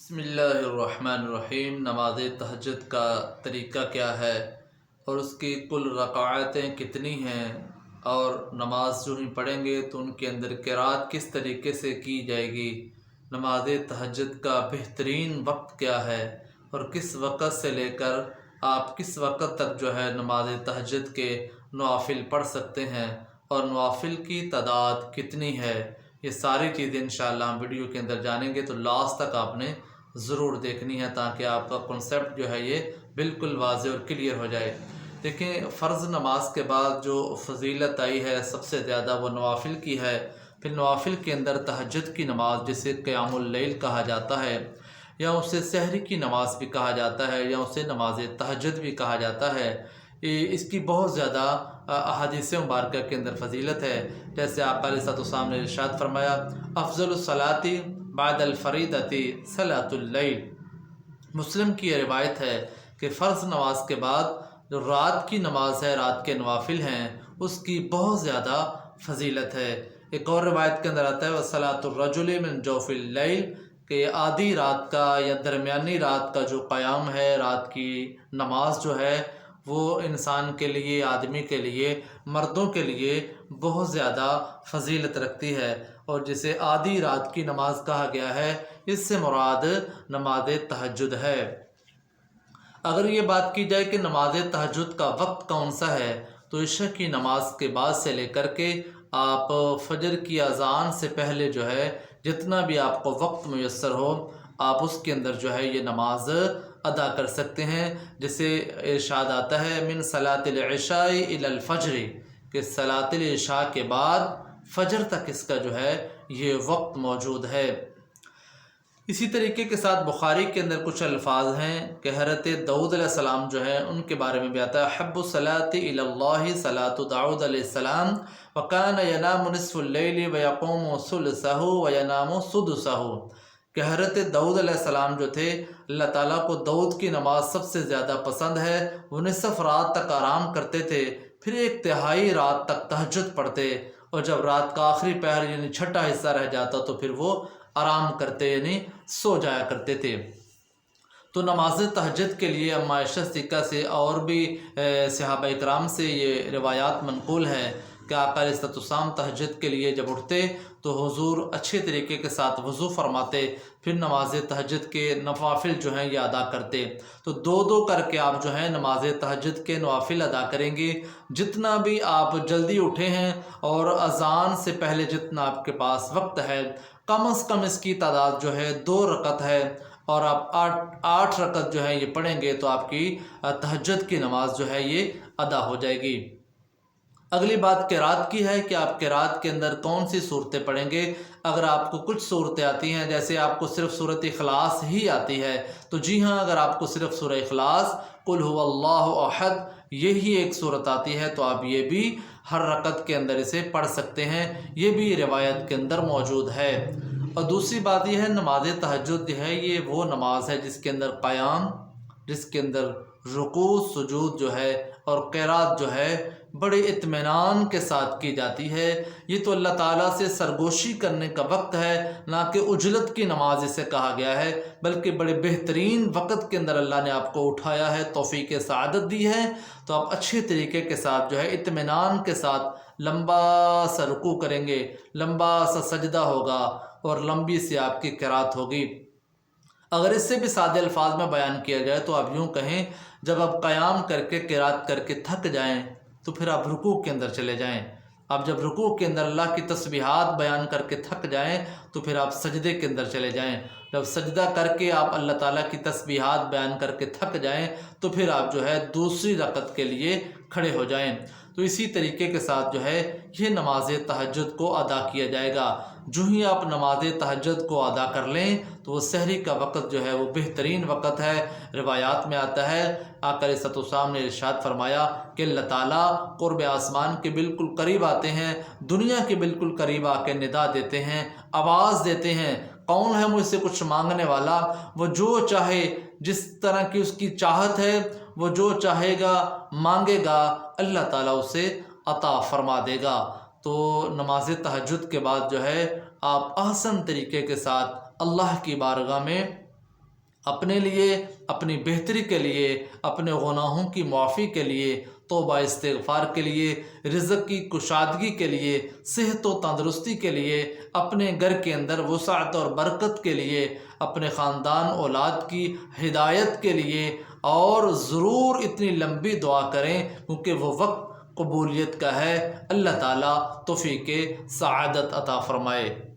بسم اللہ الرحمن الرحیم۔ نماز تہجد کا طریقہ کیا ہے اور اس کی کل رکعتیں کتنی ہیں، اور نماز جو ہی پڑھیں گے تو ان کے اندر قرات کس طریقے سے کی جائے گی، نماز تہجد کا بہترین وقت کیا ہے اور کس وقت سے لے کر آپ کس وقت تک جو ہے نماز تہجد کے نوافل پڑھ سکتے ہیں اور نوافل کی تعداد کتنی ہے، یہ ساری چیزیں انشاءاللہ ہم ویڈیو کے اندر جانیں گے۔ تو لاسٹ تک آپ نے ضرور دیکھنی ہے تاکہ آپ کا کنسیپٹ جو ہے یہ بالکل واضح اور کلیئر ہو جائے۔ دیکھیں، فرض نماز کے بعد جو فضیلت آئی ہے سب سے زیادہ وہ نوافل کی ہے۔ پھر نوافل کے اندر تہجد کی نماز جسے قیام اللیل کہا جاتا ہے، یا اسے سحری کی نماز بھی کہا جاتا ہے، یا اسے نماز تہجد بھی کہا جاتا ہے، اس کی بہت زیادہ احادیث مبارکہ کے اندر فضیلت ہے۔ جیسے آپ علیہ السلام نے ارشاد فرمایا، افضل الصلاۃ بعد الفریضۃ صلاۃ اللیل۔ مسلم کی یہ روایت ہے کہ فرض نماز کے بعد جو رات کی نماز ہے، رات کے نوافل ہیں، اس کی بہت زیادہ فضیلت ہے۔ ایک اور روایت کے اندر آتا ہے وصلاۃ الرجل من جوف اللیل، کہ آدھی رات کا یا درمیانی رات کا جو قیام ہے، رات کی نماز جو ہے وہ انسان کے لیے، آدمی کے لیے، مردوں کے لیے بہت زیادہ فضیلت رکھتی ہے، اور جسے آدھی رات کی نماز کہا گیا ہے اس سے مراد نماز تہجد ہے۔ اگر یہ بات کی جائے کہ نماز تہجد کا وقت کون سا ہے، تو عشاء کی نماز کے بعد سے لے کر کے آپ فجر کی اذان سے پہلے جو ہے جتنا بھی آپ کو وقت میسر ہو، آپ اس کے اندر جو ہے یہ نماز ادا کر سکتے ہیں۔ جسے ارشاد آتا ہے من صلاۃ العشاء الی الفجر، کہ صلاۃ العشاء کے بعد فجر تک اس کا جو ہے یہ وقت موجود ہے۔ اسی طریقے کے ساتھ بخاری کے اندر کچھ الفاظ ہیں کہ حضرت داؤد علیہ السلام جو ہے ان کے بارے میں بھی آتا ہے، حب الصلاۃ الی اللہ صلاۃ داؤد علیہ السلام وکان ینام نصف اللیل ویقوم ثلثہ وینام سدسہ، کہ حضرت داؤد علیہ السلام جو تھے، اللہ تعالیٰ کو داؤد کی نماز سب سے زیادہ پسند ہے، وہ نصف رات تک آرام کرتے تھے، پھر ایک تہائی رات تک تہجد پڑھتے، اور جب رات کا آخری پہر یعنی چھٹا حصہ رہ جاتا تو پھر وہ آرام کرتے یعنی سو جایا کرتے تھے۔ تو نماز تہجد کے لیے اما عائشہ صدیقہ سے اور بھی صحابہ اکرام سے یہ روایات منقول ہے کہ آقا علیہ السلام تہجد کے لیے جب اٹھتے تو حضور اچھے طریقے کے ساتھ وضو فرماتے، پھر نماز تہجد کے نوافل جو ہیں یہ ادا کرتے۔ تو دو دو کر کے آپ جو ہیں نماز تہجد کے نوافل ادا کریں گے۔ جتنا بھی آپ جلدی اٹھے ہیں اور اذان سے پہلے جتنا آپ کے پاس وقت ہے، کم از کم اس کی تعداد جو ہے 2 رکعت ہے، اور آپ 8 رکعت جو ہے یہ پڑھیں گے تو آپ کی تہجد کی نماز جو ہے یہ ادا ہو جائے گی۔ اگلی بات قرات کی ہے کہ آپ قرات کے اندر کون سی صورتیں پڑھیں گے۔ اگر آپ کو کچھ صورتیں آتی ہیں، جیسے آپ کو صرف سورۃ اخلاص ہی آتی ہے، تو جی ہاں، اگر آپ کو صرف سورہ اخلاص قل هو اللہ احد یہی ایک صورت آتی ہے تو آپ یہ بھی ہر رکعت کے اندر اسے پڑھ سکتے ہیں، یہ بھی روایت کے اندر موجود ہے۔ اور دوسری بات یہ ہے، نماز تہجد جو ہے یہ وہ نماز ہے جس کے اندر قیام، جس کے اندر رکوع سجود جو ہے اور قرات جو ہے بڑے اطمینان کے ساتھ کی جاتی ہے۔ یہ تو اللہ تعالیٰ سے سرگوشی کرنے کا وقت ہے، نہ کہ عجلت کی نماز اسے کہا گیا ہے، بلکہ بڑے بہترین وقت کے اندر اللہ نے آپ کو اٹھایا ہے، توفیق سعادت دی ہے، تو آپ اچھے طریقے کے ساتھ جو ہے اطمینان کے ساتھ لمبا سا رکوع کریں گے، لمبا سا سجدہ ہوگا اور لمبی سی آپ کی قرات ہوگی۔ اگر اس سے بھی سادے الفاظ میں بیان کیا جائے تو آپ یوں کہیں، جب آپ قیام کر کے قرات کر کے تھک جائیں تو پھر آپ رکوع کے اندر چلے جائیں۔ آپ جب رکوع کے اندر اللہ کی تسبیحات بیان کر کے تھک جائیں تو پھر آپ سجدے کے اندر چلے جائیں۔ جب سجدہ کر کے آپ اللہ تعالیٰ کی تسبیحات بیان کر کے تھک جائیں تو پھر آپ جو ہے دوسری رکعت کے لیے کھڑے ہو جائیں۔ تو اسی طریقے کے ساتھ جو ہے یہ نماز تہجد کو ادا کیا جائے گا۔ جو ہی آپ نماز تہجد کو ادا کر لیں تو وہ سحری کا وقت جو ہے وہ بہترین وقت ہے۔ روایات میں آتا ہے، آقا علیہ السلام نے ارشاد فرمایا کہ اللہ تعالیٰ قرب آسمان کے بالکل قریب آتے ہیں، دنیا کے بالکل قریب آ کے ندا دیتے ہیں، آواز دیتے ہیں، کون ہے مجھ سے کچھ مانگنے والا؟ وہ جو چاہے، جس طرح کی اس کی چاہت ہے، وہ جو چاہے گا مانگے گا، اللہ تعالیٰ اسے عطا فرما دے گا۔ تو نماز تہجد کے بعد جو ہے آپ احسن طریقے کے ساتھ اللہ کی بارگاہ میں اپنے لیے، اپنی بہتری کے لیے، اپنے گناہوں کی معافی کے لیے، توبہ استغفار کے لیے، رزق کی کشادگی کے لیے، صحت و تندرستی کے لیے، اپنے گھر کے اندر وسعت اور برکت کے لیے، اپنے خاندان اولاد کی ہدایت کے لیے، اور ضرور اتنی لمبی دعا کریں کیونکہ وہ وقت قبولیت کا ہے۔ اللہ تعالیٰ توفیق سعادت عطا فرمائے۔